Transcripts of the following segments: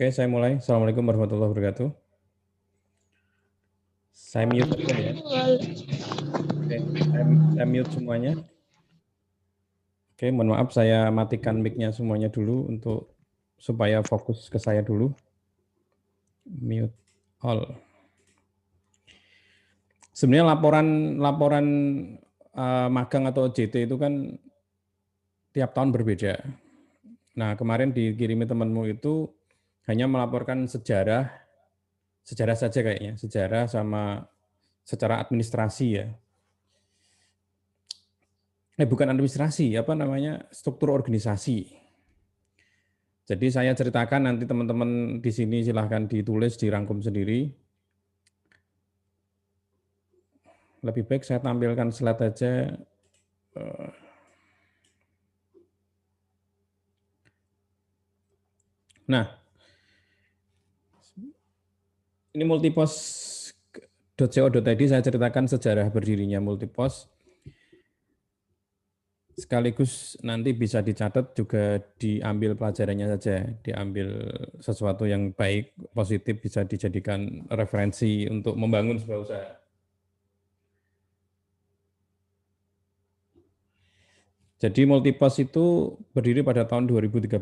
Oke, saya mulai. Assalamualaikum warahmatullahi wabarakatuh. Saya mute aja ya. Oke, saya mute semuanya. Oke, mohon maaf saya matikan mic-nya semuanya dulu untuk supaya fokus ke saya dulu. Mute all. Sebenarnya laporan magang atau JT itu kan tiap tahun berbeda. Nah, kemarin dikirimi temanmu itu hanya melaporkan sejarah saja kayaknya, sejarah sama secara administrasi ya. Bukan administrasi, apa namanya, struktur organisasi. Jadi saya ceritakan, nanti teman-teman di sini silahkan ditulis, dirangkum sendiri. Lebih baik saya tampilkan slide aja. Nah, ini multipos.co.id, saya ceritakan sejarah berdirinya multipos. Sekaligus nanti bisa dicatat juga diambil pelajarannya saja, diambil sesuatu yang baik, positif, bisa dijadikan referensi untuk membangun sebuah usaha. Jadi Multipos itu berdiri pada tahun 2013,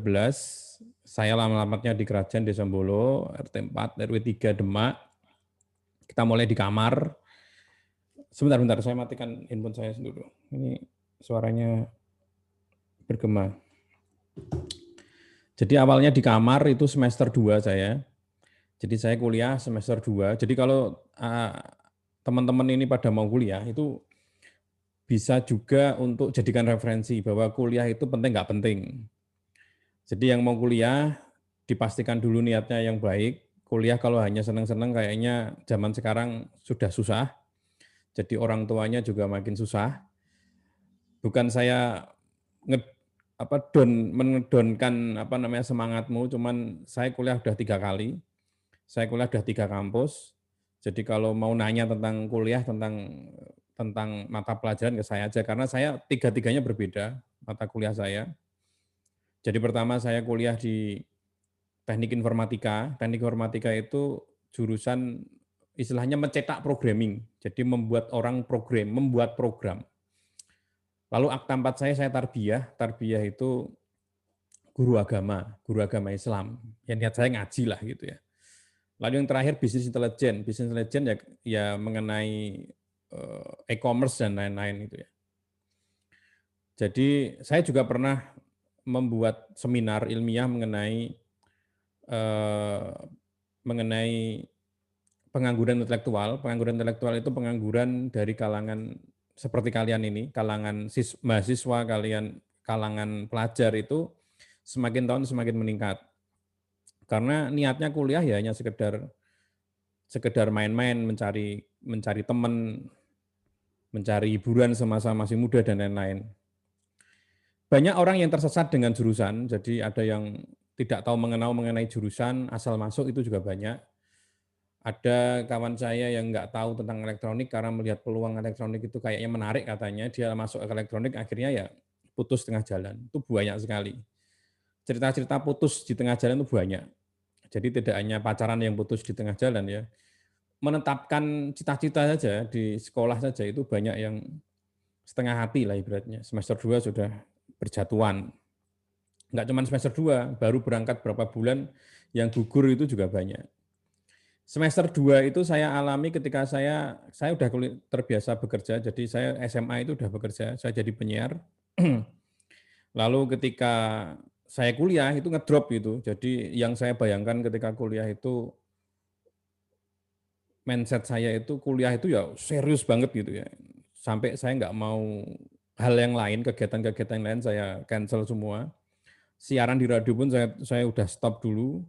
saya alamatnya di Kerajaan Desa Bolo, RT 4, RW 3 Demak. Kita mulai di kamar. Sebentar, saya matikan handphone saya dulu. Ini suaranya bergema. Jadi awalnya di kamar itu semester 2 saya. Jadi saya kuliah semester 2. Jadi kalau teman-teman ini pada mau kuliah itu bisa juga untuk jadikan referensi bahwa kuliah itu penting nggak penting. Jadi yang mau kuliah dipastikan dulu niatnya yang baik. Kuliah kalau hanya senang-senang kayaknya zaman sekarang sudah susah. Jadi orang tuanya juga makin susah. Bukan saya mengedonkan semangatmu, cuman saya kuliah udah 3 kali. Saya kuliah udah 3 kampus. Jadi kalau mau nanya tentang kuliah, tentang mata pelajaran ke saya aja, karena saya tiga-tiganya berbeda mata kuliah saya. Jadi pertama saya kuliah di teknik informatika. Teknik informatika itu jurusan istilahnya mencetak programming. Jadi membuat program. Lalu akta 4 saya tarbiyah. Tarbiyah itu guru agama Islam. Ya niat saya ngaji lah gitu ya. Lalu yang terakhir bisnis intelijen. Bisnis intelijen ya mengenai e-commerce dan lain-lain gitu ya. Jadi saya juga pernah membuat seminar ilmiah mengenai pengangguran intelektual. Pengangguran intelektual itu pengangguran dari kalangan seperti kalian ini, kalangan mahasiswa, kalangan pelajar itu semakin tahun semakin meningkat. Karena niatnya kuliah ya hanya sekedar main-main, mencari teman, mencari hiburan semasa masih muda dan lain-lain. Banyak orang yang tersesat dengan jurusan, jadi ada yang tidak tahu mengenai jurusan, asal masuk itu juga banyak. Ada kawan saya yang nggak tahu tentang elektronik karena melihat peluang elektronik itu kayaknya menarik katanya, dia masuk ke elektronik akhirnya ya putus tengah jalan. Itu banyak sekali. Cerita-cerita putus di tengah jalan itu banyak. Jadi tidak hanya pacaran yang putus di tengah jalan ya. Menetapkan cita-cita saja di sekolah saja itu banyak yang setengah hati lah ibaratnya. Semester 2 sudah berjatuhan. Enggak cuma semester 2, baru berangkat berapa bulan yang gugur itu juga banyak. Semester 2 itu saya alami ketika saya sudah terbiasa bekerja, jadi saya SMA itu sudah bekerja, saya jadi penyiar. Lalu ketika saya kuliah itu ngedrop gitu, jadi yang saya bayangkan ketika kuliah itu, mindset saya itu kuliah itu ya serius banget gitu ya, sampai saya nggak mau hal yang lain, kegiatan-kegiatan yang lain saya cancel semua. Siaran di radio pun saya udah stop dulu.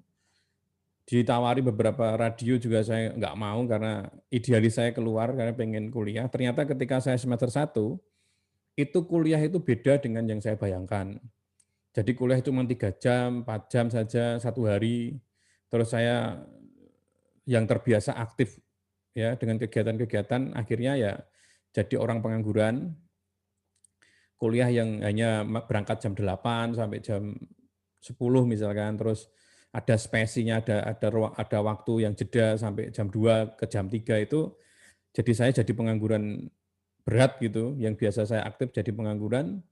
Ditawari beberapa radio juga saya nggak mau karena idealis saya keluar karena pengen kuliah. Ternyata ketika saya semester 1, itu kuliah itu beda dengan yang saya bayangkan. Jadi kuliah cuma 3 jam, 4 jam saja, 1 hari. Terus saya yang terbiasa aktif ya dengan kegiatan-kegiatan, akhirnya ya jadi orang pengangguran, kuliah yang hanya berangkat jam 8 sampai jam 10 misalkan, terus ada spesinya, ada waktu yang jeda sampai jam 2 ke jam 3 itu, jadi saya jadi pengangguran berat gitu, yang biasa saya aktif jadi pengangguran,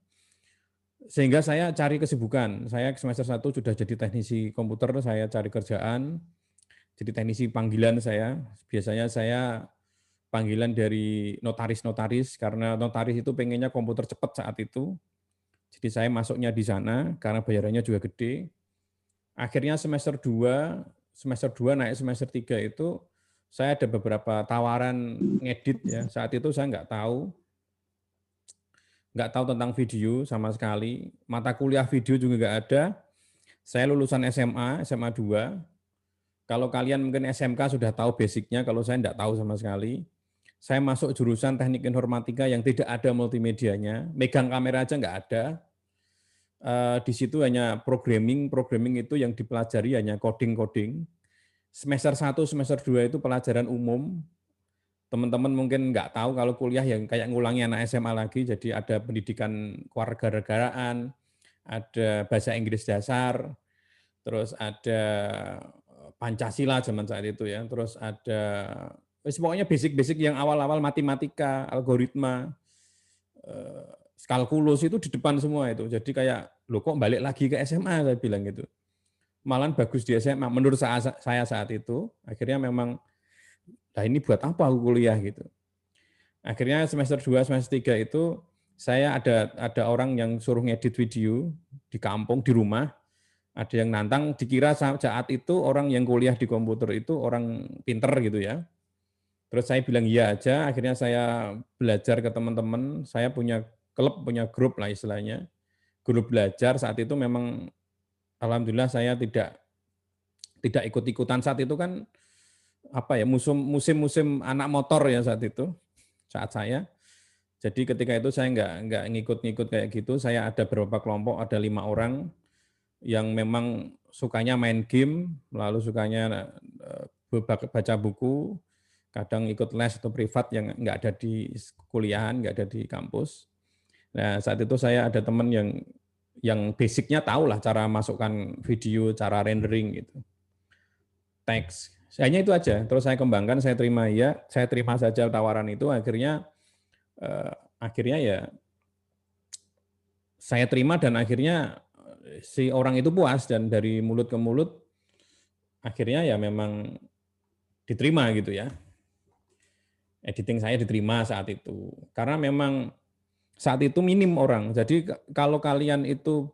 sehingga saya cari kesibukan. Saya semester 1 sudah jadi teknisi komputer, saya cari kerjaan, jadi teknisi panggilan saya. Biasanya saya panggilan dari notaris-notaris, karena notaris itu pengennya komputer cepat saat itu. Jadi saya masuknya di sana, karena bayarannya juga gede. Akhirnya semester 2 naik semester 3 itu, saya ada beberapa tawaran ngedit ya. Saat itu saya nggak tahu tentang video sama sekali. Mata kuliah video juga nggak ada. Saya lulusan SMA 2. Kalau kalian mungkin SMK sudah tahu basicnya, kalau saya nggak tahu sama sekali. Saya masuk jurusan teknik informatika yang tidak ada multimedianya, megang kamera aja nggak ada. Di situ hanya programming itu yang dipelajari hanya coding. Semester 1, semester 2 itu pelajaran umum. Teman-teman mungkin nggak tahu kalau kuliah yang kayak ngulangi anak SMA lagi, jadi ada pendidikan kewarganegaraan, ada bahasa Inggris dasar, terus ada Pancasila zaman saat itu ya, terus ada pokoknya basic-basic yang awal-awal matematika, algoritma, kalkulus itu di depan semua itu. Jadi kayak, loh kok balik lagi ke SMA, saya bilang gitu. Malahan bagus di SMA, menurut saya saat itu, akhirnya memang, nah ini buat apa aku kuliah gitu. Akhirnya semester 2, semester 3 itu, saya ada orang yang suruh ngedit video di kampung, di rumah, ada yang nantang, dikira saat itu orang yang kuliah di komputer itu orang pinter gitu ya. Terus saya bilang iya aja, akhirnya saya belajar ke teman-teman, saya punya klub, punya grup lah istilahnya. Grup belajar saat itu memang alhamdulillah saya tidak ikut-ikutan saat itu kan apa ya musim-musim anak motor ya saat saya. Jadi ketika itu saya nggak ngikut-ngikut kayak gitu, saya ada beberapa kelompok, ada 5 orang yang memang sukanya main game, lalu sukanya baca buku, kadang ikut les atau privat yang nggak ada di kuliahan, nggak ada di kampus. Nah saat itu saya ada teman yang basicnya tahu lah cara masukkan video, cara rendering gitu, teks. Hanya itu aja. Terus saya kembangkan, saya terima saja tawaran itu. Akhirnya ya saya terima dan akhirnya si orang itu puas dan dari mulut ke mulut akhirnya ya memang diterima gitu ya. Editing saya diterima saat itu. Karena memang saat itu minim orang. Jadi kalau kalian itu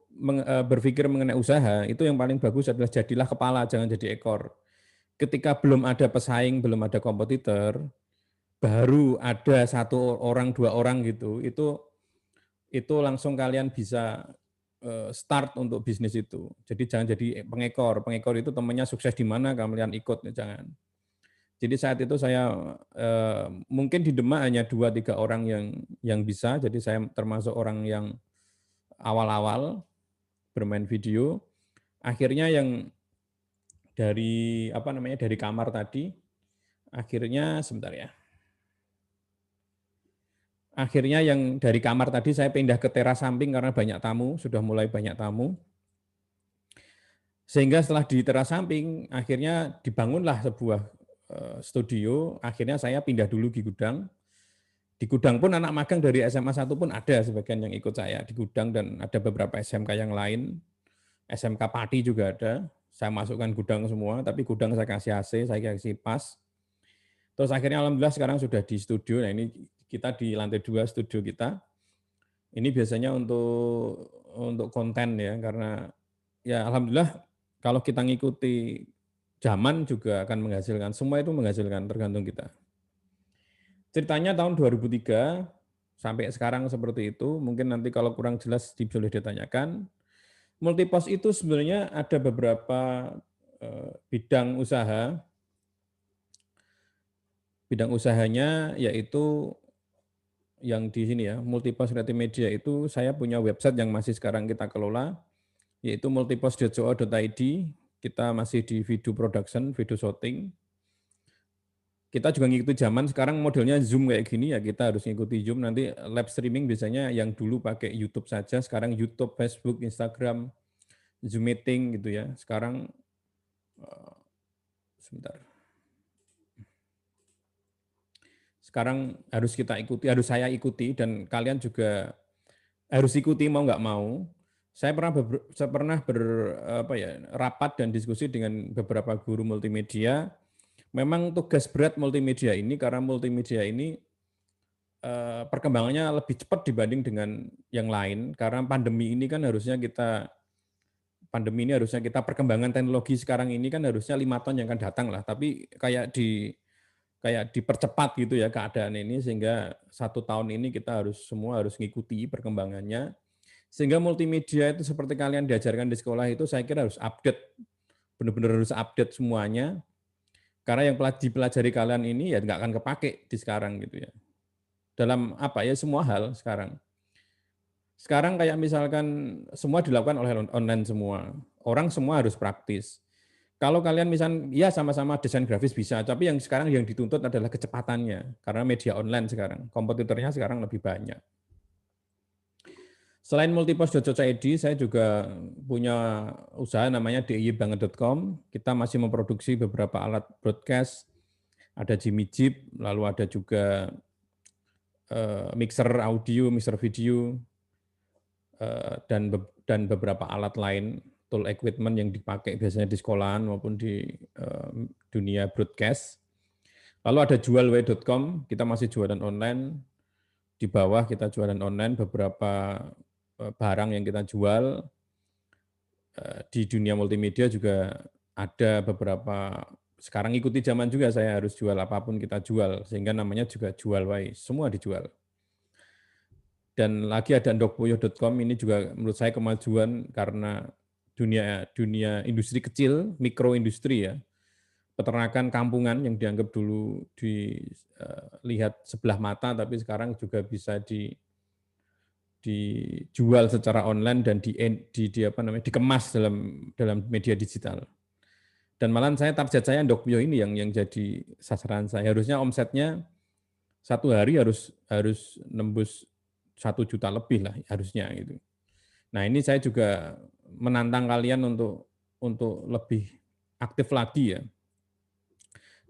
berpikir mengenai usaha, itu yang paling bagus adalah jadilah kepala, jangan jadi ekor. Ketika belum ada pesaing, belum ada kompetitor, baru ada 1 orang, 2 orang gitu, itu langsung kalian bisa start untuk bisnis itu. Jadi jangan jadi pengekor. Pengekor itu temannya sukses di mana, kalian ikut, jangan. Jadi saat itu saya mungkin di Demak hanya 2-3 orang yang bisa, jadi saya termasuk orang yang awal-awal bermain video. Akhirnya yang dari dari kamar tadi, akhirnya sebentar ya. Akhirnya yang dari kamar tadi saya pindah ke teras samping karena banyak tamu, sudah mulai banyak tamu. Sehingga setelah di teras samping, akhirnya dibangunlah sebuah studio, akhirnya saya pindah dulu di gudang. Di gudang pun anak magang dari SMA 1 pun ada sebagian yang ikut saya di gudang dan ada beberapa SMK yang lain. SMK Pati juga ada. Saya masukkan gudang semua, tapi gudang saya kasih AC, saya kasih pas. Terus akhirnya alhamdulillah sekarang sudah di studio. Nah ini kita di lantai 2 studio kita. Ini biasanya untuk konten ya, karena ya alhamdulillah kalau kita ngikuti zaman juga akan menghasilkan. Semua itu menghasilkan, tergantung kita. Ceritanya tahun 2003 sampai sekarang seperti itu, mungkin nanti kalau kurang jelas boleh ditanyakan. Multipos itu sebenarnya ada beberapa bidang usaha. Bidang usahanya yaitu yang di sini ya, Multipos Creative Media itu saya punya website yang masih sekarang kita kelola, yaitu multipos.co.id. Kita masih di video production, video shooting. Kita juga ngikuti zaman, sekarang modelnya Zoom kayak gini ya, kita harus ngikuti Zoom. Nanti live streaming biasanya yang dulu pakai YouTube saja, sekarang YouTube, Facebook, Instagram, Zoom meeting gitu ya. Sekarang Sebentar. Sekarang harus kita ikuti, harus saya ikuti, dan kalian juga harus ikuti mau nggak mau. Saya pernah rapat dan diskusi dengan beberapa guru multimedia. Memang tugas berat multimedia ini karena multimedia ini perkembangannya lebih cepat dibanding dengan yang lain. Karena pandemi ini harusnya kita perkembangan teknologi sekarang ini kan harusnya 5 tahun yang akan datang lah. Tapi kayak dipercepat gitu ya keadaan ini, sehingga 1 tahun ini kita semua harus mengikuti perkembangannya. Sehingga multimedia itu seperti kalian diajarkan di sekolah itu saya kira harus update, benar-benar harus update semuanya. Karena yang dipelajari kalian ini ya nggak akan kepake di sekarang gitu ya. Dalam semua hal sekarang. Sekarang kayak misalkan semua dilakukan oleh online semua. Orang semua harus praktis. Kalau kalian misalnya ya sama-sama desain grafis bisa, tapi yang sekarang yang dituntut adalah kecepatannya. Karena media online sekarang, kompetitornya sekarang lebih banyak. Selain multipos.co.id, saya juga punya usaha namanya diybbanget.com. Kita masih memproduksi beberapa alat broadcast, ada Jimmy Jeep, lalu ada juga mixer audio, mixer video, dan beberapa alat lain, tool equipment yang dipakai biasanya di sekolahan maupun di dunia broadcast. Lalu ada jualw.com, kita masih jualan online. Di bawah kita jualan online beberapa barang yang kita jual. Di dunia multimedia juga ada beberapa, sekarang ikuti zaman juga, saya harus jual apapun kita jual, sehingga namanya juga jualway, semua dijual. Dan lagi ada ndokboyo.com, ini juga menurut saya kemajuan karena dunia industri kecil, mikroindustri ya, peternakan kampungan yang dianggap dulu dilihat sebelah mata, tapi sekarang juga bisa dijual secara online dan dikemas dalam media digital. Dan malahan target saya Ndokboyo ini yang jadi sasaran saya. Harusnya omsetnya satu hari harus nembus 1 juta lebih lah harusnya gitu. Nah ini saya juga menantang kalian untuk lebih aktif lagi ya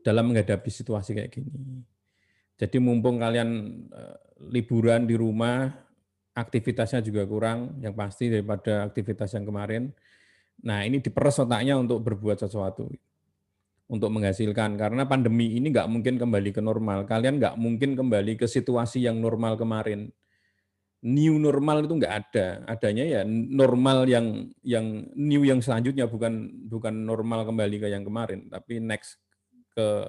dalam menghadapi situasi kayak gini. Jadi mumpung kalian liburan di rumah, aktivitasnya juga kurang, yang pasti daripada aktivitas yang kemarin. Nah ini diperes otaknya untuk berbuat sesuatu, untuk menghasilkan. Karena pandemi ini nggak mungkin kembali ke normal. Kalian nggak mungkin kembali ke situasi yang normal kemarin. New normal itu nggak ada. Adanya ya normal yang new yang selanjutnya, bukan normal kembali ke yang kemarin, tapi next ke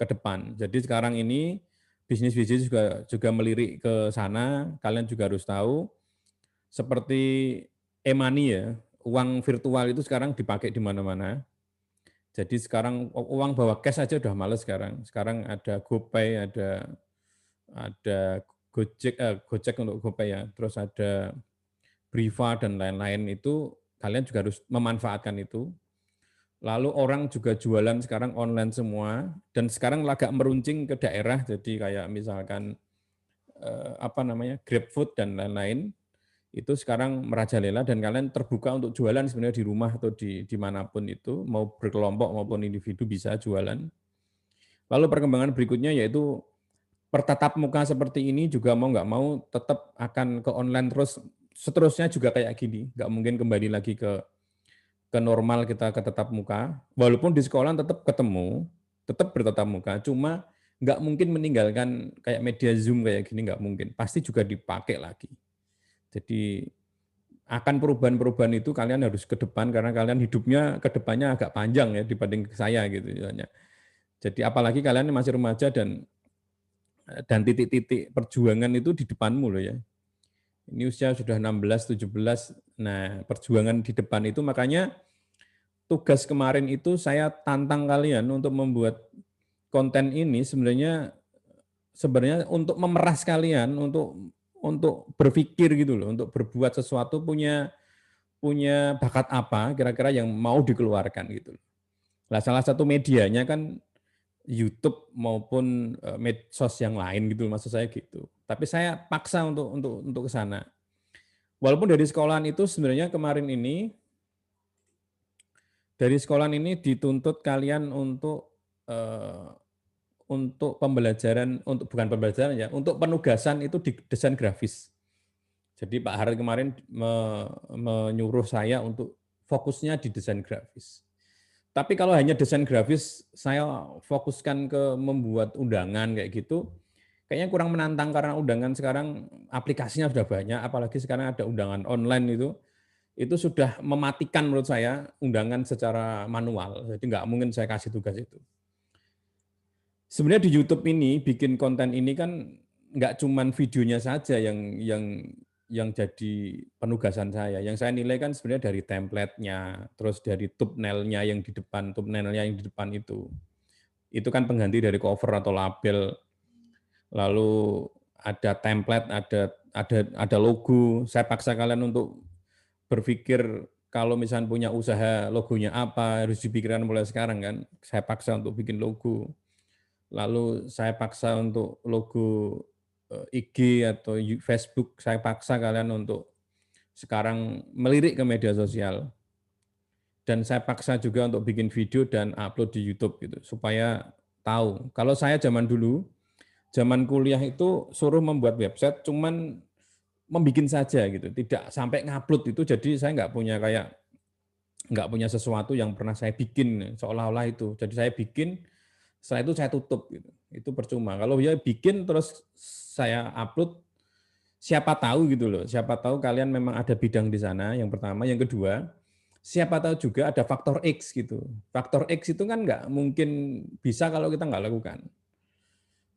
depan. Jadi sekarang ini bisnis-bisnis juga melirik ke sana. Kalian juga harus tahu, seperti e-money ya, uang virtual itu sekarang dipakai di mana-mana. Jadi sekarang uang bawa cash aja udah males sekarang. Sekarang ada GoPay, ada Gojek untuk GoPay ya, terus ada Briva dan lain-lain, itu kalian juga harus memanfaatkan itu. Lalu orang juga jualan sekarang online semua, dan sekarang agak meruncing ke daerah, jadi kayak misalkan GrabFood dan lain-lain, itu sekarang merajalela dan kalian terbuka untuk jualan sebenarnya di rumah atau dimanapun itu, mau berkelompok maupun individu bisa jualan. Lalu perkembangan berikutnya yaitu pertatap muka seperti ini juga mau nggak mau tetap akan ke online terus, seterusnya juga kayak gini, nggak mungkin kembali lagi ke normal kita ke tatap muka, walaupun di sekolah tetap ketemu, tetap bertatap muka, cuma nggak mungkin meninggalkan kayak media Zoom kayak gini, nggak mungkin, pasti juga dipakai lagi. Jadi akan perubahan-perubahan itu kalian harus ke depan, karena kalian hidupnya ke depannya agak panjang ya dibanding saya gitu. Jadi apalagi kalian masih remaja dan titik-titik perjuangan itu di depanmu loh ya. Ini usia sudah 16, 17, nah perjuangan di depan itu, makanya tugas kemarin itu saya tantang kalian untuk membuat konten ini sebenarnya untuk memeras kalian untuk berpikir gitu loh, untuk berbuat sesuatu, punya bakat apa kira-kira yang mau dikeluarkan gitu. Nah, salah satu medianya kan YouTube maupun medsos yang lain gitu, maksud saya gitu. Tapi saya paksa untuk ke sana. Walaupun dari sekolahan itu sebenarnya kemarin ini dari sekolah ini dituntut kalian untuk pembelajaran, untuk bukan pembelajaran ya, untuk penugasan itu di desain grafis. Jadi Pak Harad kemarin menyuruh saya untuk fokusnya di desain grafis. Tapi kalau hanya desain grafis, saya fokuskan ke membuat undangan kayak gitu, kayaknya kurang menantang karena undangan sekarang aplikasinya sudah banyak, apalagi sekarang ada undangan online itu sudah mematikan menurut saya undangan secara manual. Jadi nggak mungkin saya kasih tugas itu. Sebenarnya di YouTube ini bikin konten ini kan nggak cuman videonya saja yang jadi penugasan saya. Yang saya nilai kan sebenarnya dari template-nya, terus dari thumbnail-nya yang di depan, thumbnail-nya yang di depan itu. Itu kan pengganti dari cover atau label. Lalu ada template, ada logo. Saya paksa kalian untuk berpikir kalau misalnya punya usaha logonya apa harus dipikirkan mulai sekarang kan. Saya paksa untuk bikin logo. Lalu saya paksa untuk logo IG atau Facebook, saya paksa kalian untuk sekarang melirik ke media sosial. Dan saya paksa juga untuk bikin video dan upload di YouTube gitu, supaya tahu. Kalau saya zaman dulu, zaman kuliah itu suruh membuat website, cuman membikin saja gitu, tidak sampai ngupload itu. Jadi saya nggak punya sesuatu yang pernah saya bikin seolah-olah itu. Jadi saya bikin, setelah itu saya tutup gitu. Itu percuma. Kalau dia bikin terus saya upload, siapa tahu gitu loh. Siapa tahu kalian memang ada bidang di sana. Yang pertama, yang kedua, siapa tahu juga ada faktor X gitu. Faktor X itu kan nggak mungkin bisa kalau kita nggak lakukan.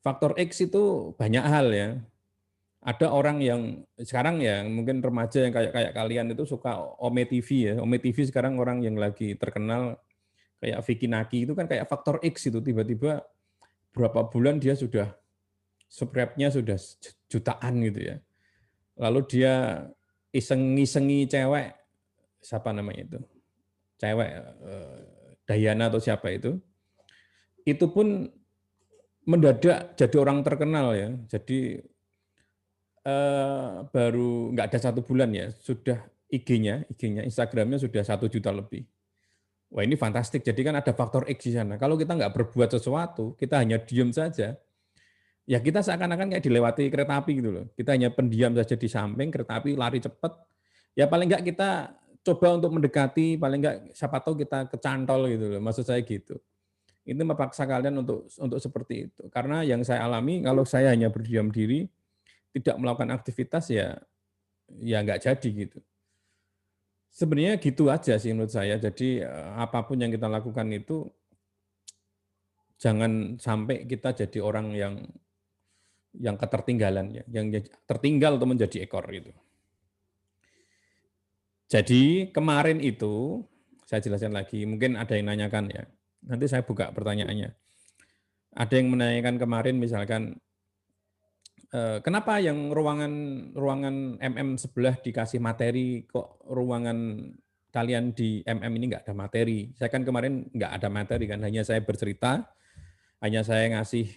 Faktor X itu banyak hal ya. Ada orang yang sekarang ya mungkin remaja yang kayak kayak kalian itu suka Ome TV ya. Ome TV sekarang orang yang lagi terkenal kayak Vicky Naki itu kan kayak faktor X itu, tiba-tiba berapa bulan dia sudah subscribe-nya sudah jutaan gitu ya. Lalu dia iseng-isengi cewek, siapa namanya itu? Cewek Dayana atau siapa itu pun mendadak jadi orang terkenal ya. Jadi baru nggak ada 1 bulan ya, sudah IG-nya, Instagram-nya sudah 1 juta lebih. Wah ini fantastik, jadi kan ada faktor X di sana. Kalau kita nggak berbuat sesuatu, kita hanya diem saja, ya kita seakan-akan kayak dilewati kereta api gitu loh. Kita hanya pendiam saja di samping, kereta api lari cepat, ya paling nggak kita coba untuk mendekati, paling nggak siapa tahu kita kecantol gitu loh, maksud saya gitu. Itu memaksa kalian untuk seperti itu. Karena yang saya alami, kalau saya hanya berdiam diri, tidak melakukan aktivitas ya nggak jadi gitu. Sebenarnya gitu aja sih menurut saya. Jadi apapun yang kita lakukan itu jangan sampai kita jadi orang yang ketertinggalan ya, yang tertinggal atau menjadi ekor gitu. Jadi kemarin itu saya jelaskan lagi, mungkin ada yang nanyakan ya. Nanti saya buka pertanyaannya. Ada yang menanyakan kemarin misalkan kenapa yang ruangan MM sebelah dikasih materi, kok ruangan kalian di MM ini nggak ada materi? Saya kan kemarin nggak ada materi kan, hanya saya bercerita, hanya saya ngasih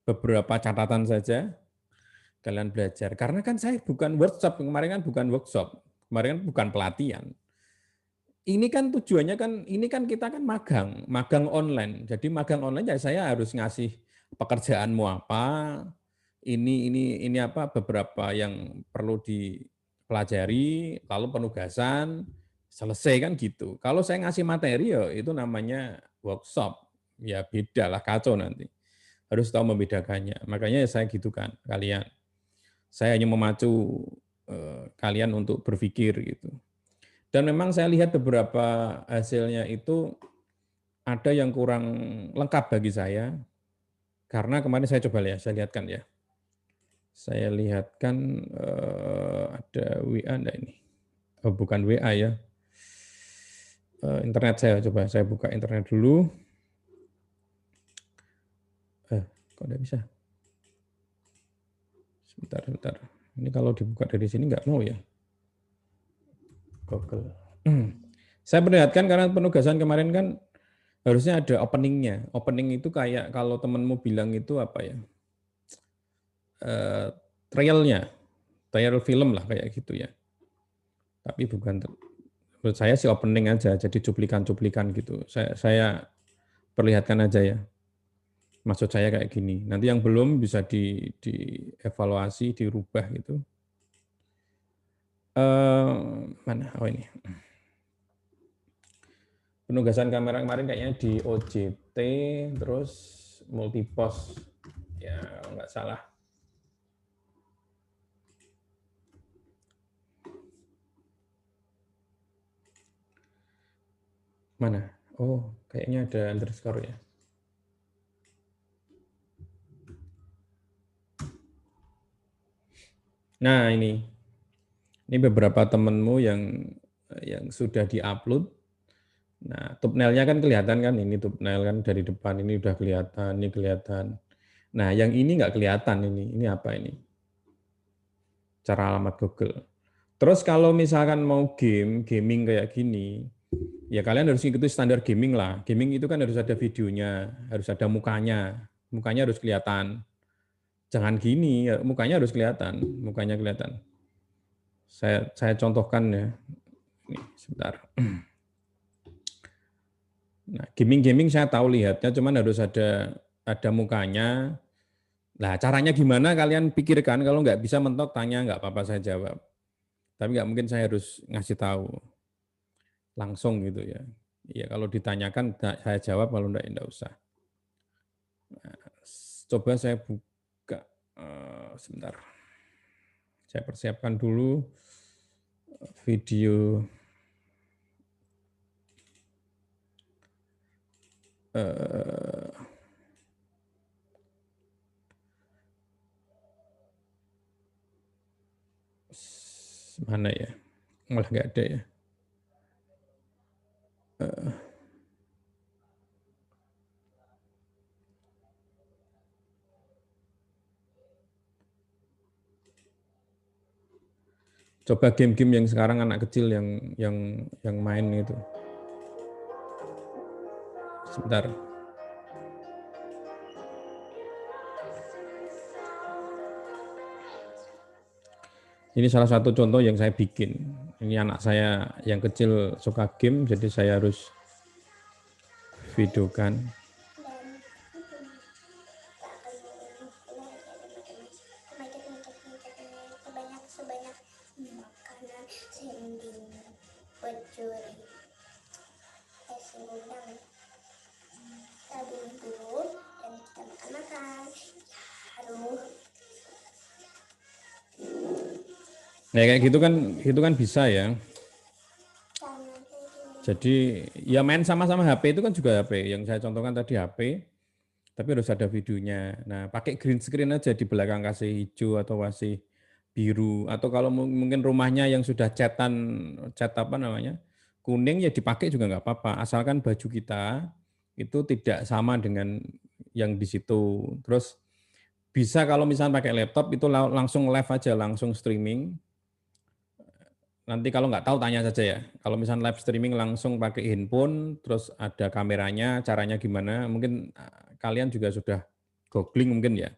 beberapa catatan saja, kalian belajar. Karena kan saya bukan workshop, kemarin kan bukan workshop, kemarin kan bukan pelatihan. Ini kan tujuannya kan, ini kan kita kan magang online. Jadi magang online ya saya harus ngasih pekerjaanmu apa, ini apa beberapa yang perlu dipelajari, lalu penugasan, selesai kan gitu. Kalau saya ngasih materi ya itu namanya workshop, ya beda lah, kacau nanti. Harus tahu membedakannya. Makanya saya gitu kan kalian. Saya hanya memacu kalian untuk berpikir gitu. Dan memang saya lihat beberapa hasilnya itu ada yang kurang lengkap bagi saya, karena kemarin saya coba lihat, saya lihatkan ya. Saya lihatkan ada WA enggak ini? Oh, bukan WA ya. Internet saya coba, saya buka internet dulu. Kok enggak bisa? Sebentar. Ini kalau dibuka dari sini enggak mau ya. Google. Saya perlihatkan karena penugasan kemarin kan harusnya ada openingnya. Opening itu kayak kalau temanmu bilang itu apa ya? Trailnya, trial film lah kayak gitu ya. Tapi bukan, Menurut saya sih opening aja, jadi cuplikan-cuplikan gitu. Saya perlihatkan aja ya. Maksud saya kayak gini. Nanti yang belum bisa dievaluasi, dirubah gitu. Mana? Oh ini. Penugasan kamera kemarin kayaknya di OJT, terus multipos. Ya, kalau nggak salah. Mana? Oh, kayaknya ada underscore ya. Nah, ini beberapa temenmu yang sudah diupload. Nah, thumbnail-nya kan kelihatan kan, ini thumbnail kan dari depan ini udah kelihatan, ini kelihatan. Nah, yang ini nggak kelihatan ini apa ini? Cara alamat Google. Terus kalau misalkan mau gaming kayak gini, ya kalian harus ikuti standar gaming lah. Gaming itu kan harus ada videonya, harus ada mukanya harus kelihatan. Jangan gini, ya, mukanya harus kelihatan, mukanya kelihatan. Saya contohkan ya, nih sebentar. Nah, gaming saya tahu lihatnya, cuman harus ada mukanya. Nah, caranya gimana kalian pikirkan, kalau nggak bisa mentok tanya, nggak apa-apa saya jawab. Tapi nggak mungkin saya harus ngasih tahu langsung gitu ya. Ya kalau ditanyakan saya jawab, kalau enggak usah. Nah, coba saya buka sebentar. Saya persiapkan dulu video mana ya? Malah nggak ada ya. Coba game-game yang sekarang anak kecil yang main itu. Sebentar. Ini salah satu contoh yang saya bikin. Ini anak saya yang kecil suka game, jadi saya harus videokan. Nah kayak gitu kan bisa ya. Jadi ya main sama-sama HP itu kan juga HP. Yang saya contohkan tadi HP, tapi harus ada videonya. Nah pakai green screen aja di belakang, kasih hijau atau kasih biru. Atau kalau mungkin rumahnya yang sudah cat apa namanya kuning ya dipakai juga nggak apa-apa. Asalkan baju kita itu tidak sama dengan yang di situ. Terus bisa kalau misalnya pakai laptop itu langsung live aja, langsung streaming. Nanti kalau nggak tahu tanya saja ya. Kalau misalnya live streaming langsung pakai handphone, terus ada kameranya, caranya gimana, mungkin kalian juga sudah googling mungkin ya.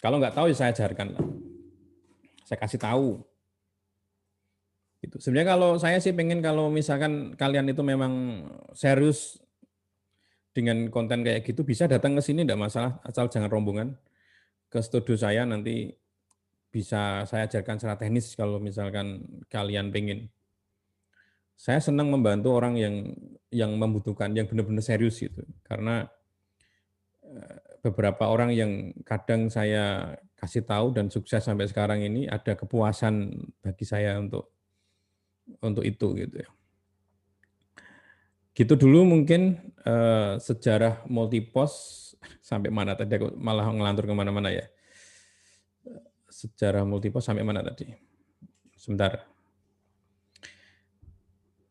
Kalau nggak tahu ya saya ajarkan lah. Saya kasih tahu. Gitu. Sebenarnya kalau saya sih pengen kalau misalkan kalian itu memang serius dengan konten kayak gitu, bisa datang ke sini enggak masalah, asal jangan rombongan ke studio saya, nanti bisa saya ajarkan secara teknis kalau misalkan kalian pengen. Saya senang membantu orang yang membutuhkan, yang benar-benar serius gitu. Karena beberapa orang yang kadang saya kasih tahu dan sukses sampai sekarang ini ada kepuasan bagi saya untuk itu gitu ya. Gitu dulu mungkin sejarah multipos sampai mana tadi, aku malah ngelantur kemana-mana ya. Sejarah multipos sampai mana tadi? Sebentar.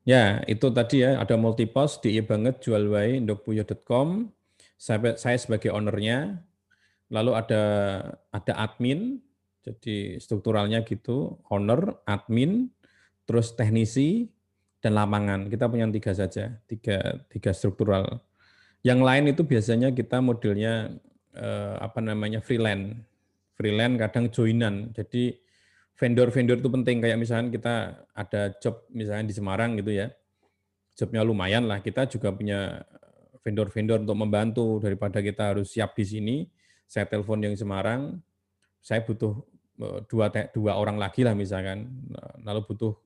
Ya, itu tadi ya, ada multipos, DI banget, jual wae, ndokpuyo.com. Saya sebagai ownernya, lalu ada admin, jadi strukturalnya gitu, owner, admin, terus teknisi, dan lapangan. Kita punya 3 saja, tiga struktural. Yang lain itu biasanya kita modelnya freelance kadang joinan. Jadi vendor-vendor itu penting, kayak misalnya kita ada job misalnya di Semarang gitu ya, jobnya lumayan lah, kita juga punya vendor-vendor untuk membantu, daripada kita harus siap di sini, saya telepon yang Semarang, saya butuh dua orang lagi lah misalkan, lalu butuh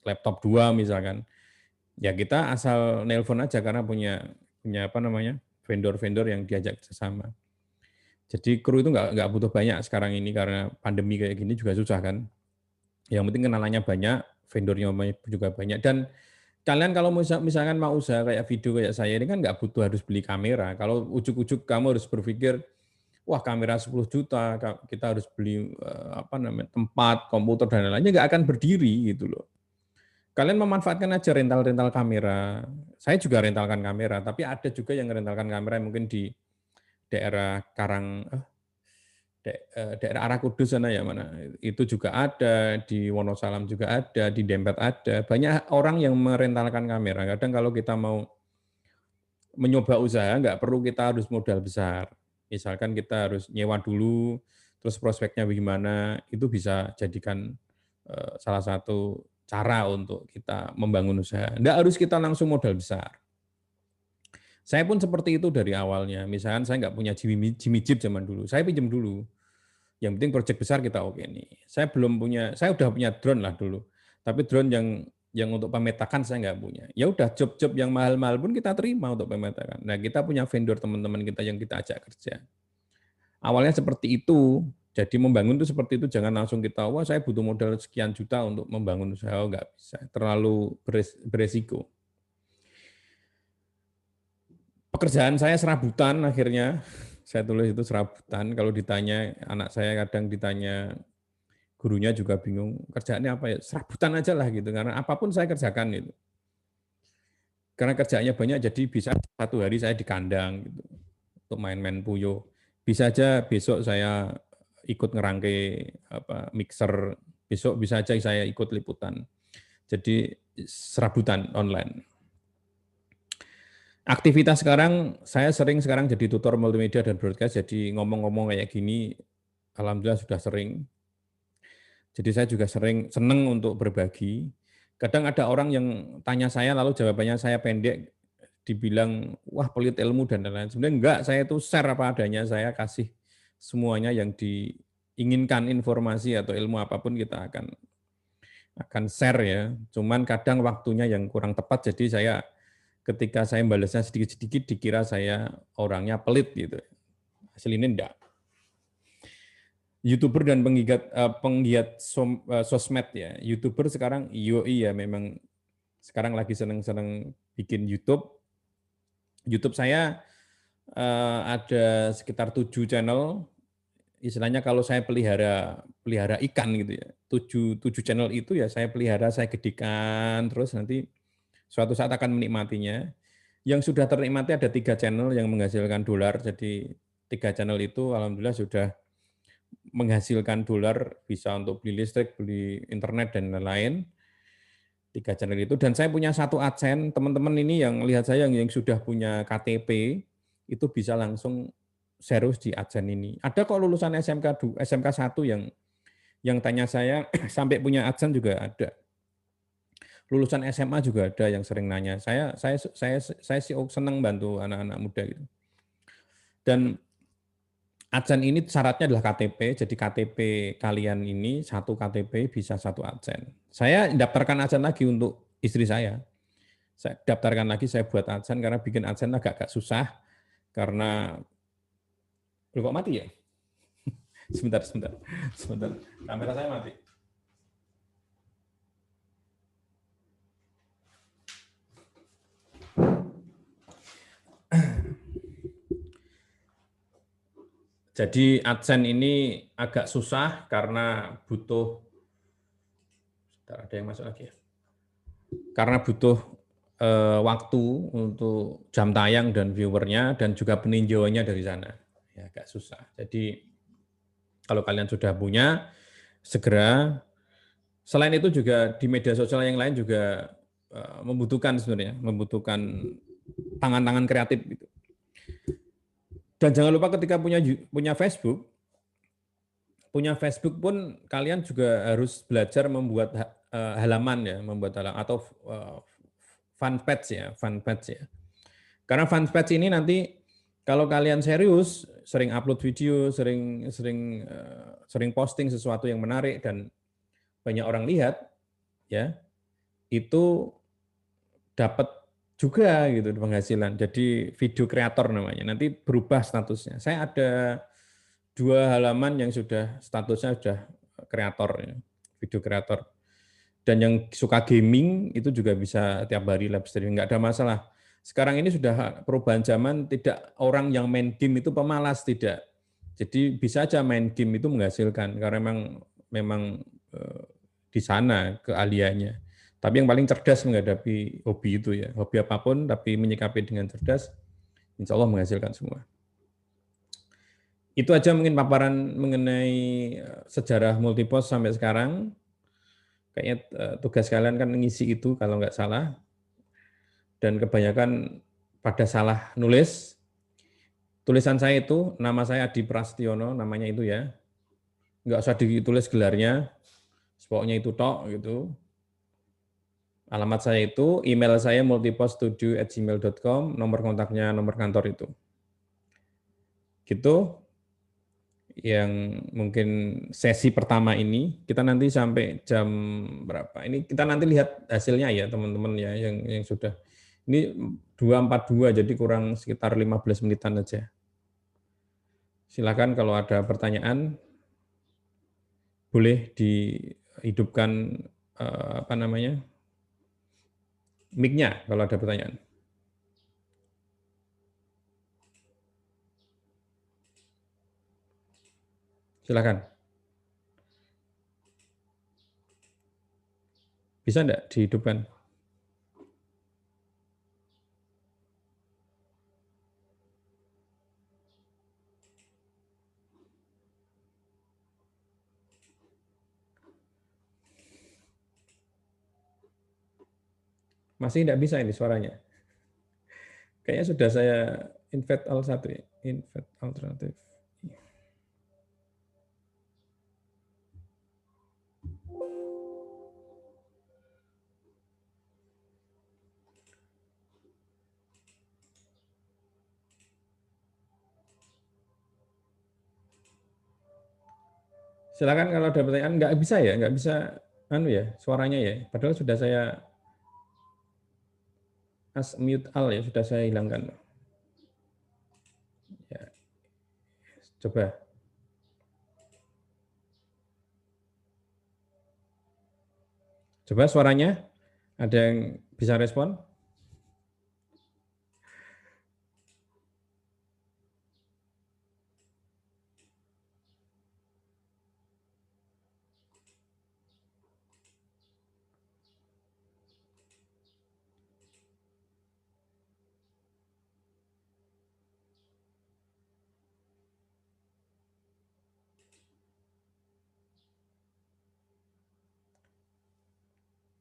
laptop 2 misalkan, ya kita asal nelpon aja karena punya apa namanya, vendor-vendor yang diajak kerjasama. Jadi kru itu nggak butuh banyak sekarang ini karena pandemi kayak gini juga susah kan. Yang penting kenalannya banyak, vendornya juga banyak. Dan kalian kalau misalkan mau usaha kayak video kayak saya ini kan nggak butuh harus beli kamera. Kalau ujuk-ujuk kamu harus berpikir, wah kamera 10 juta, kita harus beli apa namanya, tempat, komputer dan lain-lainnya, nggak akan berdiri gitu loh. Kalian memanfaatkan aja rental-rental kamera. Saya juga rentalkan kamera, tapi ada juga yang rentalkan kamera mungkin di daerah daerah arah Kudus sana ya mana. Itu juga ada, di Wonosalam juga ada, di Dempet ada. Banyak orang yang merentalkan kamera. Kadang kalau kita mau mencoba usaha, nggak perlu kita harus modal besar. Misalkan kita harus nyewa dulu, terus prospeknya bagaimana, itu bisa jadikan salah satu cara untuk kita membangun usaha. Nggak harus kita langsung modal besar. Saya pun seperti itu dari awalnya. Misalkan saya nggak punya Jimmy Jeep zaman dulu, saya pinjam dulu. Yang penting proyek besar kita oke nih. Saya udah punya drone lah dulu. Tapi drone yang untuk pemetakan saya nggak punya. Ya udah job-job yang mahal-mahal pun kita terima untuk pemetakan. Nah kita punya vendor teman-teman kita yang kita ajak kerja. Awalnya seperti itu. Jadi membangun itu seperti itu. Jangan langsung kita, wah saya butuh modal sekian juta untuk membangun usaha. Oh, nggak bisa. Terlalu beresiko. Pekerjaan saya serabutan akhirnya. Saya tulis itu serabutan. Kalau ditanya, anak saya kadang ditanya, gurunya juga bingung, kerjaannya apa ya? Serabutan aja lah gitu, karena apapun saya kerjakan gitu. Karena kerjaannya banyak, jadi bisa satu hari saya di kandang gitu, untuk main-main puyo. Bisa aja besok saya ikut ngerangke mixer, besok bisa aja saya ikut liputan. Jadi serabutan online. Aktivitas sekarang, saya sering sekarang jadi tutor multimedia dan broadcast, jadi ngomong-ngomong kayak gini, alhamdulillah sudah sering. Jadi saya juga senang untuk berbagi. Kadang ada orang yang tanya saya, lalu jawabannya saya pendek, dibilang, wah pelit ilmu dan lain-lain. Sebenarnya enggak, saya itu share apa adanya, saya kasih semuanya yang diinginkan, informasi atau ilmu apapun kita akan share ya. Cuman kadang waktunya yang kurang tepat, jadi saya ketika saya balasnya sedikit-sedikit dikira saya orangnya pelit gitu. Aslinya enggak. YouTuber dan penggiat sosmed ya. YouTuber sekarang ya memang sekarang lagi seneng-seneng bikin YouTube. YouTube saya ada sekitar 7 channel. Istilahnya kalau saya pelihara ikan gitu ya. 7 channel itu ya saya pelihara, saya gedekan terus nanti suatu saat akan menikmatinya. Yang sudah ternikmati ada 3 channel yang menghasilkan dolar. Jadi 3 channel itu alhamdulillah sudah menghasilkan dolar, bisa untuk beli listrik, beli internet, dan lain-lain. 3 channel itu. Dan saya punya 1 AdSense. Teman-teman ini yang lihat saya yang sudah punya KTP, itu bisa langsung serius di AdSense ini. Ada kok lulusan SMK 1 yang tanya saya, sampai punya AdSense juga ada. Lulusan SMA juga ada yang sering nanya. Saya sih senang bantu anak-anak muda gitu. Dan AdSense ini syaratnya adalah KTP, jadi KTP kalian ini 1 KTP bisa 1 AdSense. Saya daftarkan AdSense lagi untuk istri saya. Saya daftarkan lagi, saya buat AdSense karena bikin AdSense agak susah, karena kok mati ya? Sebentar. Kamera saya mati. Jadi AdSense ini agak susah karena butuh, ada yang masuk lagi ya. Karena butuh waktu untuk jam tayang dan viewernya dan juga peninjauannya dari sana. Ya agak susah. Jadi kalau kalian sudah punya, segera. Selain itu juga di media sosial yang lain juga membutuhkan sebenarnya, membutuhkan tangan-tangan kreatif gitu. Dan jangan lupa ketika punya Facebook, punya Facebook pun kalian juga harus belajar membuat halaman ya, membuat halaman atau fanpage ya. Karena fanpage ini nanti kalau kalian serius, sering upload video, sering posting sesuatu yang menarik dan banyak orang lihat, ya itu dapat juga gitu penghasilan. Jadi video kreator namanya. Nanti berubah statusnya. Saya ada 2 halaman yang sudah statusnya sudah kreator, ya, video kreator. Dan yang suka gaming itu juga bisa tiap hari live streaming, nggak ada masalah. Sekarang ini sudah perubahan zaman, tidak orang yang main game itu pemalas, tidak. Jadi bisa aja main game itu menghasilkan karena memang di sana keahliannya. Tapi yang paling cerdas menghadapi hobi itu ya, hobi apapun tapi menyikapi dengan cerdas, insya Allah menghasilkan semua. Itu aja mungkin paparan mengenai sejarah Multipos sampai sekarang. Kayaknya tugas kalian kan ngisi itu kalau nggak salah. Dan kebanyakan pada salah nulis. Tulisan saya itu, nama saya Adi Prastiono, namanya itu ya. Nggak usah ditulis gelarnya, pokoknya itu tok gitu. Alamat saya itu, email saya multipos7@gmail.com, nomor kontaknya, nomor kantor itu. Gitu, yang mungkin sesi pertama ini, kita nanti sampai jam berapa? Ini kita nanti lihat hasilnya ya teman-teman ya, yang sudah. Ini 2:42, jadi kurang sekitar 15 menitan aja. Silakan kalau ada pertanyaan, boleh dihidupkan apa namanya, mic-nya kalau ada pertanyaan. Silakan. Bisa enggak dihidupkan? Masih enggak bisa ini suaranya. Kayaknya sudah saya invite all satu ya. Invite alternatif. Silakan kalau ada pertanyaan. Enggak bisa ya, enggak bisa anu ya, suaranya ya. Padahal sudah saya mute all ya, sudah saya hilangkan. Ya. Coba. Coba suaranya, ada yang bisa respon?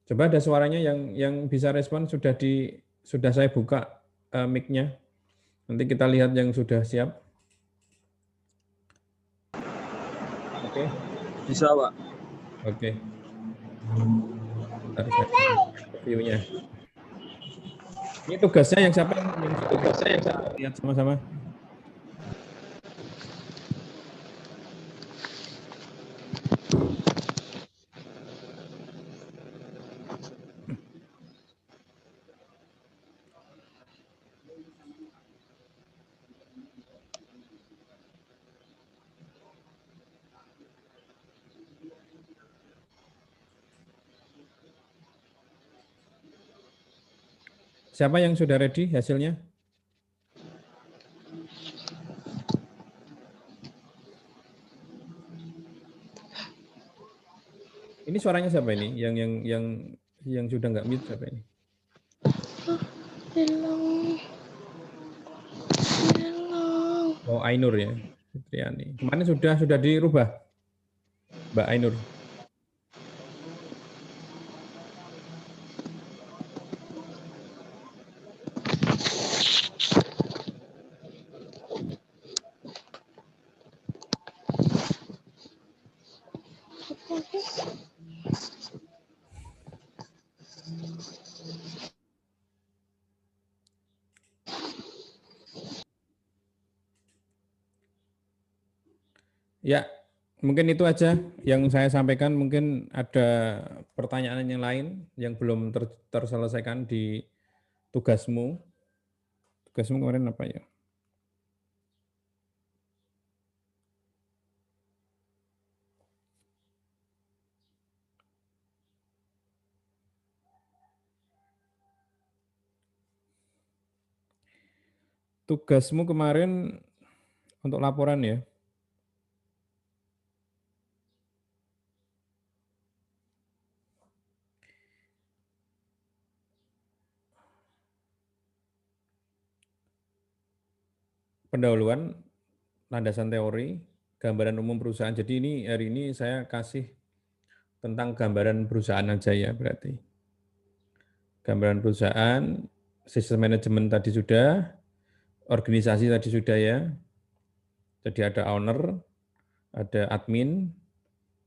Coba ada suaranya yang bisa respon, sudah saya buka mic-nya. Nanti kita lihat yang sudah siap. Oke. Bisa, Pak. Oke. Bentar saya view-nya. Ini tugasnya yang siapa yang lihat sama-sama? Siapa yang sudah ready hasilnya? Ini suaranya siapa ini? Yang sudah nggak mute siapa ini? Oh, Ainur ya, Fitriani. Kemarin sudah dirubah, Mbak Ainur. Ya, mungkin itu aja yang saya sampaikan. Mungkin ada pertanyaan yang lain yang belum terselesaikan di tugasmu. Tugasmu kemarin apa ya? Tugasmu kemarin untuk laporan ya. Pendahuluan, landasan teori, gambaran umum perusahaan. Jadi ini hari ini saya kasih tentang gambaran perusahaan aja ya berarti. Gambaran perusahaan, sistem manajemen tadi sudah, organisasi tadi sudah ya. Jadi ada owner, ada admin,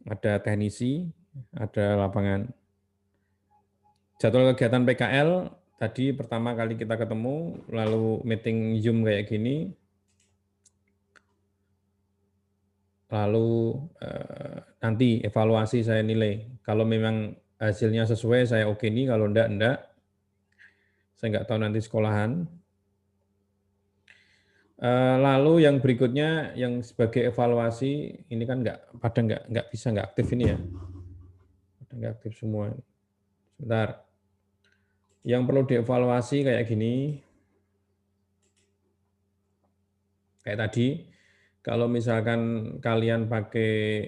ada teknisi, ada lapangan. Jadwal kegiatan PKL, tadi pertama kali kita ketemu, lalu meeting Zoom kayak gini, lalu nanti evaluasi saya nilai. Kalau memang hasilnya sesuai, saya oke nih, kalau enggak. Saya enggak tahu nanti sekolahan. Lalu yang berikutnya, yang sebagai evaluasi, ini kan pada enggak bisa, enggak aktif ini ya. Pada enggak aktif semua. Sebentar. Yang perlu dievaluasi kayak gini, kayak tadi, kalau misalkan kalian pakai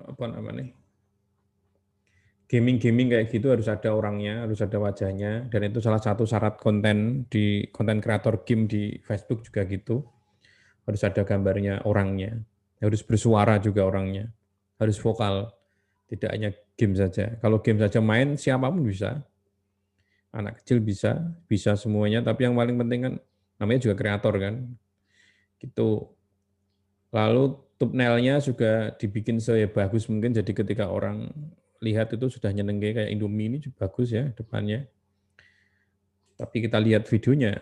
apa namanya, gaming kayak gitu harus ada orangnya, harus ada wajahnya, dan itu salah satu syarat konten di konten kreator game di Facebook juga gitu, harus ada gambarnya orangnya, harus bersuara juga orangnya, harus vokal, tidak hanya game saja. Kalau game saja main siapapun bisa, anak kecil bisa semuanya, tapi yang paling penting kan namanya juga kreator kan, gitu. Lalu thumbnail-nya juga dibikin sebagus mungkin, jadi ketika orang lihat itu sudah nyenengke, kayak Indomie ini juga bagus ya depannya. Tapi kita lihat videonya.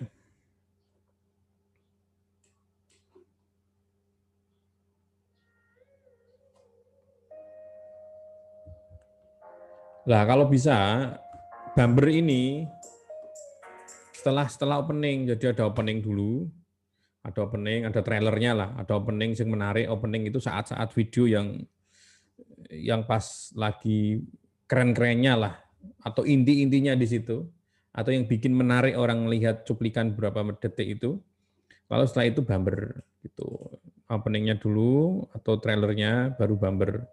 Lah kalau bisa Bumper ini setelah opening, jadi ada opening dulu, ada opening, ada trailernya lah, ada opening yang menarik. Opening itu saat-saat video yang pas lagi keren-kerennya lah, atau inti-intinya di situ, atau yang bikin menarik orang melihat cuplikan berapa detik itu. Lalu setelah itu bumper gitu. Openingnya dulu atau trailernya baru bumper.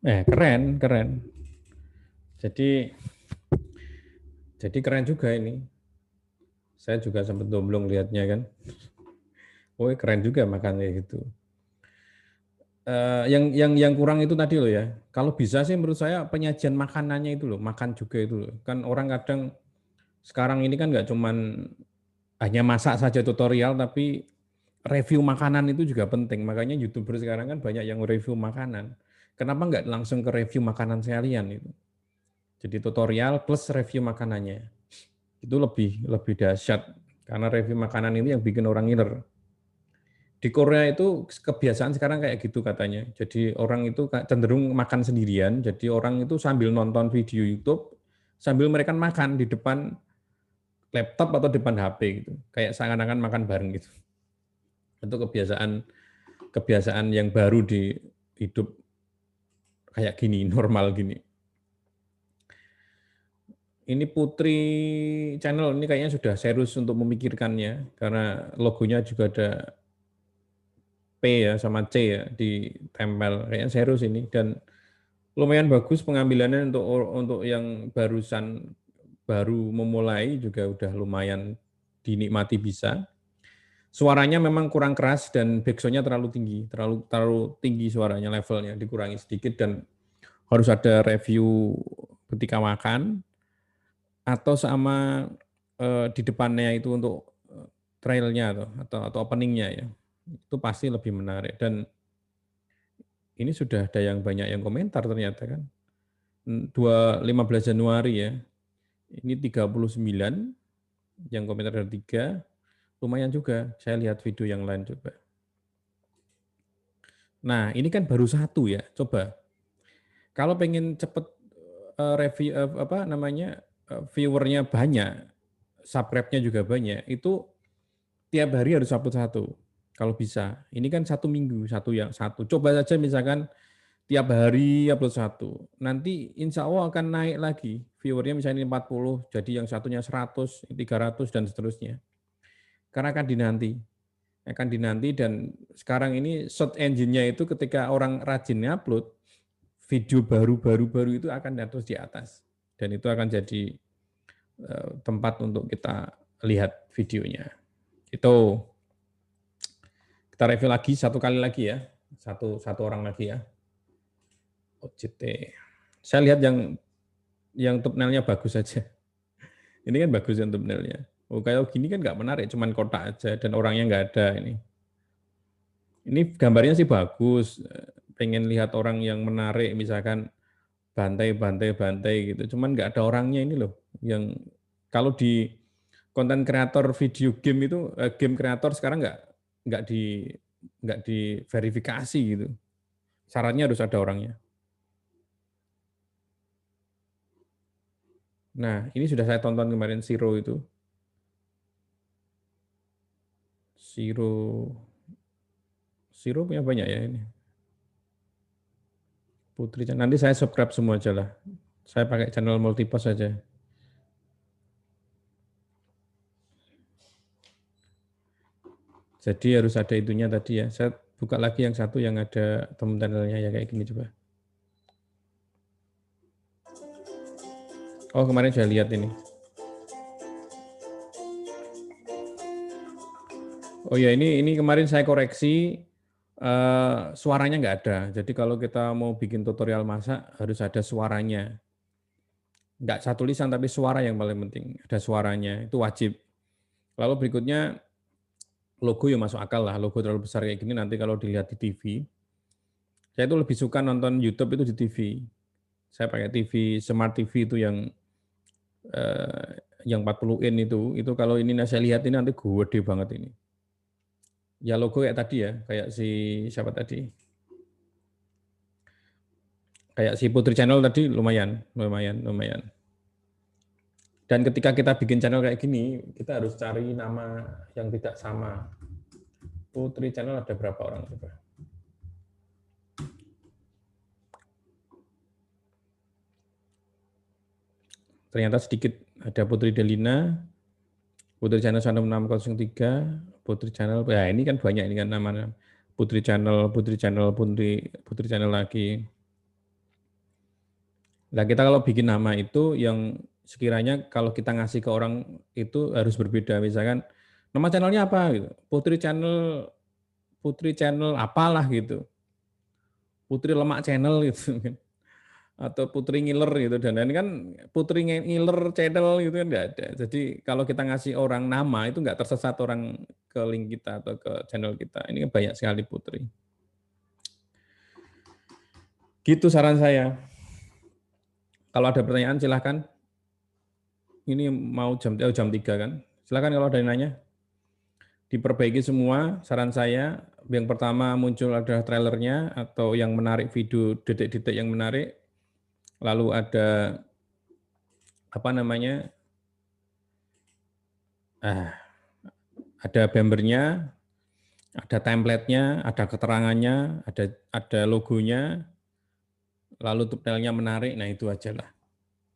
Keren, keren. Jadi keren juga ini. Saya juga sempat domblong lihatnya kan. Oh, keren juga makannya gitu. Yang kurang itu tadi loh ya. Kalau bisa sih menurut saya penyajian makanannya itu loh, makan juga itu loh. Kan orang kadang sekarang ini kan nggak cuman hanya masak saja tutorial, tapi review makanan itu juga penting. Makanya YouTuber sekarang kan banyak yang review makanan. Kenapa nggak langsung ke review makanan sekalian itu? Jadi tutorial plus review makanannya. Itu lebih lebih dahsyat karena review makanan ini yang bikin orang ngiler. Di Korea itu kebiasaan sekarang kayak gitu katanya. Jadi orang itu cenderung makan sendirian. Jadi orang itu sambil nonton video YouTube, sambil mereka makan di depan laptop atau depan HP gitu. Kayak seakan-akan makan bareng gitu. Itu kebiasaan kebiasaan yang baru di hidup kayak gini, normal gini. Ini Putri Channel ini kayaknya sudah serius untuk memikirkannya karena logonya juga ada P ya sama C ya ditempel. Kayaknya serius ini dan lumayan bagus pengambilannya untuk yang baru memulai juga udah lumayan dinikmati bisa. Suaranya memang kurang keras dan backsound-nya terlalu tinggi, terlalu tinggi suaranya levelnya dikurangi sedikit dan harus ada review ketika makan atau sama di depannya itu untuk trailnya atau openingnya ya. Itu pasti lebih menarik dan ini sudah ada yang banyak yang komentar ternyata kan. 15 Januari ya. Ini 39 yang komentar ada 3. Lumayan juga. Saya lihat video yang lain coba. Nah, ini kan baru satu ya. Coba. Kalau pengen cepet review apa namanya viewernya banyak, subscribe-nya juga banyak, itu tiap hari harus upload satu. Kalau bisa. Ini kan 1 minggu, satu. Coba saja misalkan tiap hari upload satu. Nanti insya Allah akan naik lagi. Viewernya misalnya 40, jadi yang satunya 100, 300, dan seterusnya. Karena akan dinanti dan sekarang ini search engine-nya itu ketika orang rajin upload, video baru itu akan terus di atas. Dan itu akan jadi tempat untuk kita lihat videonya. Itu kita review lagi satu kali lagi ya. Satu orang lagi ya. OJT. Saya lihat yang thumbnail-nya bagus saja. Ini kan bagus ya thumbnail-nya. Oh, kayak gini kan nggak menarik, cuman kotak aja dan orangnya nggak ada ini. Ini gambarnya sih bagus. Pengen lihat orang yang menarik, misalkan bantai gitu. Cuman nggak ada orangnya ini loh. Yang kalau di konten kreator video game itu, game kreator sekarang nggak di verifikasi gitu. Syaratnya harus ada orangnya. Nah, ini sudah saya tonton kemarin Zero itu. Zero punya banyak ya ini. Putri, nanti saya subscribe semua aja lah. Saya pakai channel multipost saja. Jadi harus ada itunya tadi ya. Saya buka lagi yang satu yang ada thumbnailnya ya kayak gini coba. Oh, kemarin saya lihat ini. Oh ya, ini kemarin saya koreksi suaranya nggak ada. Jadi kalau kita mau bikin tutorial masak harus ada suaranya. Nggak satu tulisan tapi suara yang paling penting. Ada suaranya, itu wajib. Lalu berikutnya logo ya masuk akal lah. Logo terlalu besar kayak gini nanti kalau dilihat di TV. Saya itu lebih suka nonton YouTube itu di TV. Saya pakai TV, Smart TV itu yang 40 in itu kalau ini saya lihat ini nanti gede banget ini. Ya logo kayak tadi ya, kayak si siapa tadi? Kayak si Putri Channel tadi lumayan. Dan ketika kita bikin channel kayak gini, kita harus cari nama yang tidak sama. Putri Channel ada berapa orang coba? Ternyata sedikit, ada Putri Delina, Putri Channel 1603, Putri Channel, ya ini kan banyak ini kan namanya. Putri Channel lagi. Nah, kita kalau bikin nama itu yang sekiranya kalau kita ngasih ke orang itu harus berbeda. Misalkan nama channelnya apa gitu. Putri channel apalah gitu. Putri lemak channel gitu kan. Atau Putri Ngiler gitu, dan ini kan Putri Ngiler channel gitu kan enggak ada. Jadi kalau kita ngasih orang nama itu enggak tersesat orang ke link kita atau ke channel kita. Ini kan banyak sekali Putri. Gitu saran saya. Kalau ada pertanyaan silahkan. Ini mau jam 3 kan. Silahkan kalau ada yang nanya. Diperbaiki semua saran saya. Yang pertama muncul adalah trailernya atau yang menarik, video detik-detik yang menarik. Lalu ada apa namanya? Ada bumpernya, ada template-nya, ada keterangannya, ada logonya, lalu thumbnail-nya menarik, nah itu aja lah.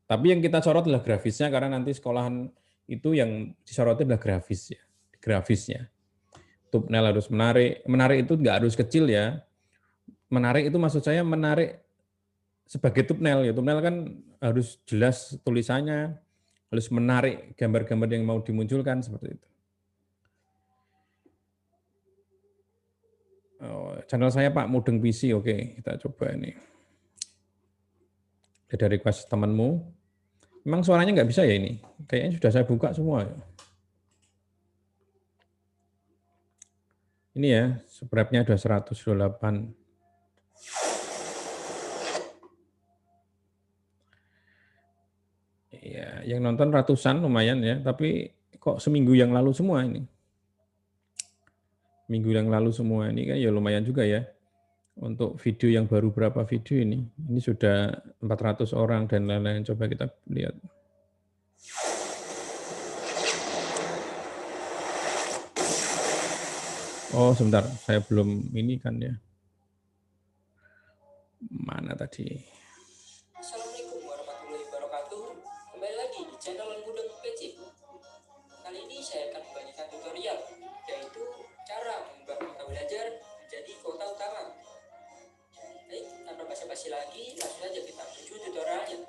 Tapi yang kita sorot adalah grafisnya, karena nanti sekolahan itu yang disorotnya adalah grafisnya. Thumbnail harus menarik, menarik itu nggak harus kecil ya. Menarik itu maksud saya menarik sebagai thumbnail ya. Thumbnail kan harus jelas tulisannya, harus menarik gambar-gambar yang mau dimunculkan seperti itu. Oh, channel saya Pak Mudeng PC, oke kita coba ini. Ada request temanmu. Memang suaranya nggak bisa ya ini? Kayaknya sudah saya buka semua. Ini ya, subscribe-nya ada 128. Ya, yang nonton ratusan lumayan ya, tapi kok seminggu yang lalu semua ini. Minggu yang lalu semua ini kan ya lumayan juga ya. Untuk video yang baru berapa video ini? Ini sudah 400 orang dan lain-lain. Coba kita lihat. Oh, sebentar. Saya belum ini kan ya. Mana tadi? Assalamualaikum warahmatullahi wabarakatuh. Kembali lagi di channel Mudeng PC. Kali ini saya akan membagikan tutorial, yaitu cara mengubah kota belajar menjadi kota utama. Baik, tanpa basa-basi lagi, langsung saja kita menuju tutorialnya.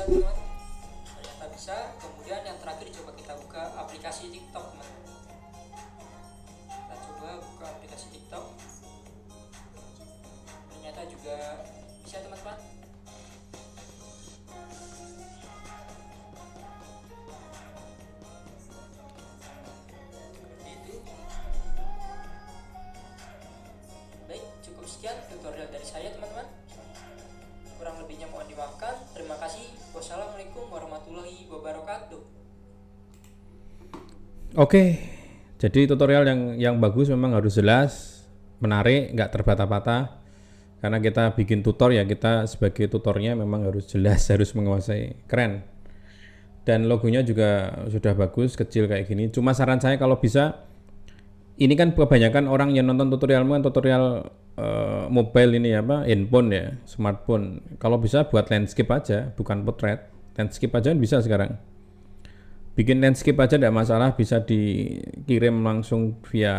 bisa teman-teman, ternyata bisa. Kemudian yang terakhir coba kita buka aplikasi TikTok teman-teman. Kita coba buka aplikasi TikTok, ternyata juga bisa teman-teman. Baik, cukup sekian tutorial dari saya teman-teman. Kurang lebihnya mohon dimaafkan. Terima kasih. Wassalamualaikum warahmatullahi wabarakatuh. Oke, jadi tutorial yang bagus memang harus jelas, menarik, nggak terbata-bata. Karena kita bikin tutor ya, kita sebagai tutornya memang harus jelas, harus menguasai. Keren. Dan logonya juga sudah bagus, kecil kayak gini. Cuma saran saya kalau bisa, ini kan kebanyakan orang yang nonton tutorialmu kan tutorial mobile ini apa, handphone ya, smartphone. Kalau bisa buat landscape aja, bukan portrait. Landscape aja bisa sekarang. Bikin landscape aja tidak masalah, bisa dikirim langsung via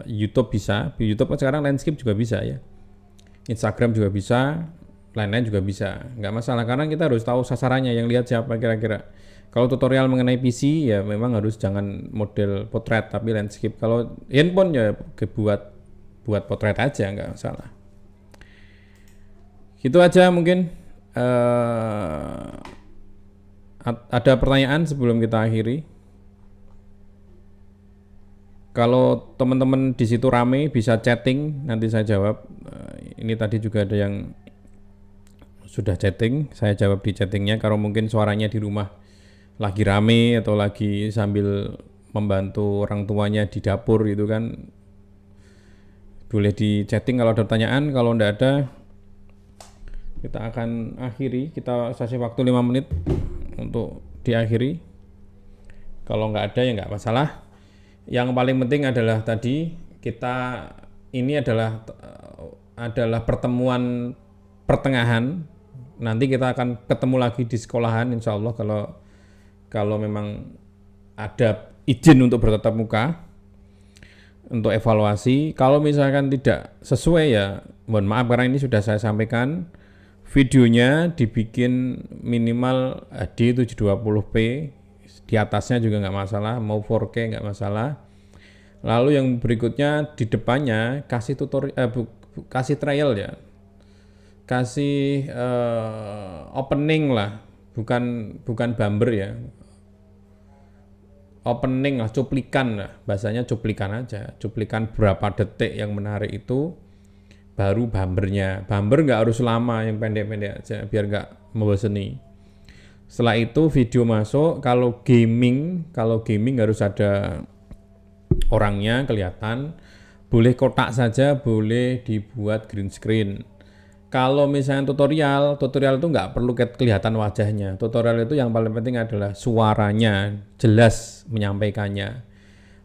YouTube bisa. Di YouTube sekarang landscape juga bisa ya. Instagram juga bisa, lain-lain juga bisa. Nggak masalah karena kita harus tahu sasarannya, yang lihat siapa kira-kira. Kalau tutorial mengenai PC ya memang harus jangan model portrait tapi landscape. Kalau handphone ya buat potret aja, nggak masalah. Gitu aja mungkin. Ada pertanyaan sebelum kita akhiri? Kalau teman-teman di situ rame bisa chatting, nanti saya jawab. Ini tadi juga ada yang sudah chatting, saya jawab di chattingnya. Kalau mungkin suaranya di rumah lagi rame atau lagi sambil membantu orang tuanya di dapur gitu kan, boleh di chatting kalau ada pertanyaan. Kalau enggak ada, kita akan akhiri. Kita kasih waktu 5 menit untuk diakhiri. Kalau enggak ada ya enggak masalah. Yang paling penting adalah tadi kita ini adalah pertemuan pertengahan. Nanti kita akan ketemu lagi di sekolahan insya Allah kalau memang ada izin untuk bertatap muka untuk evaluasi. Kalau misalkan tidak sesuai ya mohon maaf karena ini sudah saya sampaikan. Videonya dibikin minimal HD 720p, di atasnya juga nggak masalah, mau 4K nggak masalah. Lalu yang berikutnya di depannya kasih kasih trial ya, kasih opening lah, bukan bumper ya, opening lah, cuplikan lah, bahasanya cuplikan aja, cuplikan berapa detik yang menarik itu. Baru bumper nggak harus lama, yang pendek-pendek aja biar nggak memboseni. Setelah itu video masuk. Kalau gaming harus ada orangnya kelihatan. Boleh kotak saja, boleh dibuat green screen. Kalau misalnya tutorial itu nggak perlu kelihatan wajahnya. Tutorial itu yang paling penting adalah suaranya jelas menyampaikannya.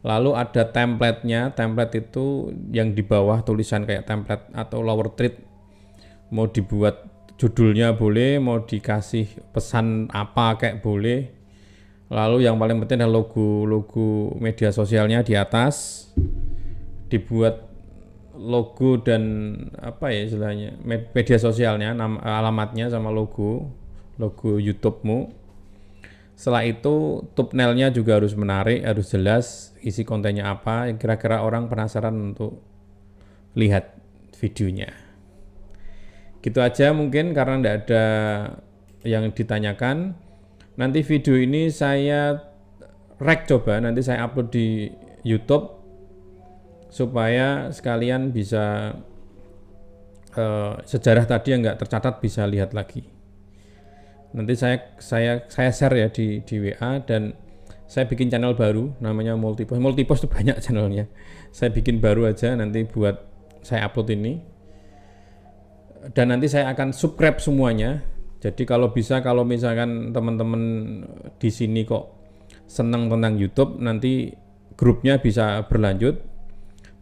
Lalu ada template-nya. Template itu yang di bawah tulisan kayak template atau lower thread. Mau dibuat judulnya boleh, mau dikasih pesan apa kayak boleh. Lalu yang paling penting adalah logo media sosialnya di atas. Dibuat logo dan apa ya istilahnya, media sosialnya, alamatnya sama logo YouTube-mu. Setelah itu thumbnail-nya juga harus menarik, harus jelas isi kontennya apa, yang kira-kira orang penasaran untuk lihat videonya. Gitu aja mungkin karena tidak ada yang ditanyakan. Nanti video ini saya coba, nanti saya upload di YouTube supaya sekalian bisa sejarah tadi yang nggak tercatat bisa lihat lagi. Nanti saya share ya di WA, dan saya bikin channel baru namanya Multipost itu banyak channelnya. Saya bikin baru aja nanti buat saya upload ini. Dan nanti saya akan subscribe semuanya. Jadi kalau misalkan teman-teman di sini kok senang tentang YouTube, nanti grupnya bisa berlanjut.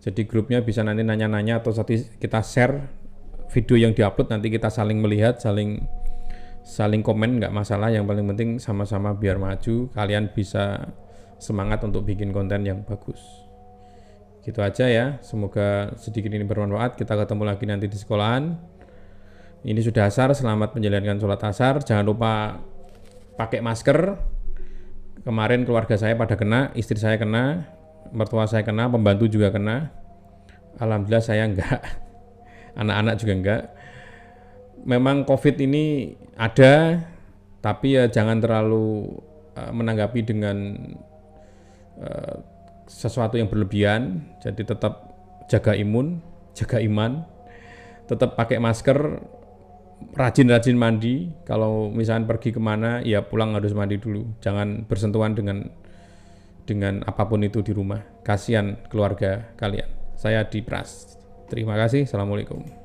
Jadi grupnya bisa nanti nanya-nanya atau kita share video yang diupload, nanti kita saling melihat, saling komen, nggak masalah. Yang paling penting sama-sama biar maju, kalian bisa semangat untuk bikin konten yang bagus. Gitu aja ya, semoga sedikit ini bermanfaat. Kita ketemu lagi nanti di sekolahan. Ini sudah asar, selamat menjalankan sholat asar. Jangan lupa pakai masker. Kemarin keluarga saya pada kena, istri saya kena, mertua saya kena, pembantu juga kena. Alhamdulillah saya enggak, anak-anak juga enggak. Memang COVID ini ada, tapi ya jangan terlalu menanggapi dengan sesuatu yang berlebihan. Jadi tetap jaga imun, jaga iman, tetap pakai masker, rajin-rajin mandi. Kalau misalnya pergi kemana, ya pulang harus mandi dulu. Jangan bersentuhan dengan apapun itu di rumah. Kasihan keluarga kalian. Saya Dipras. Terima kasih. Assalamualaikum.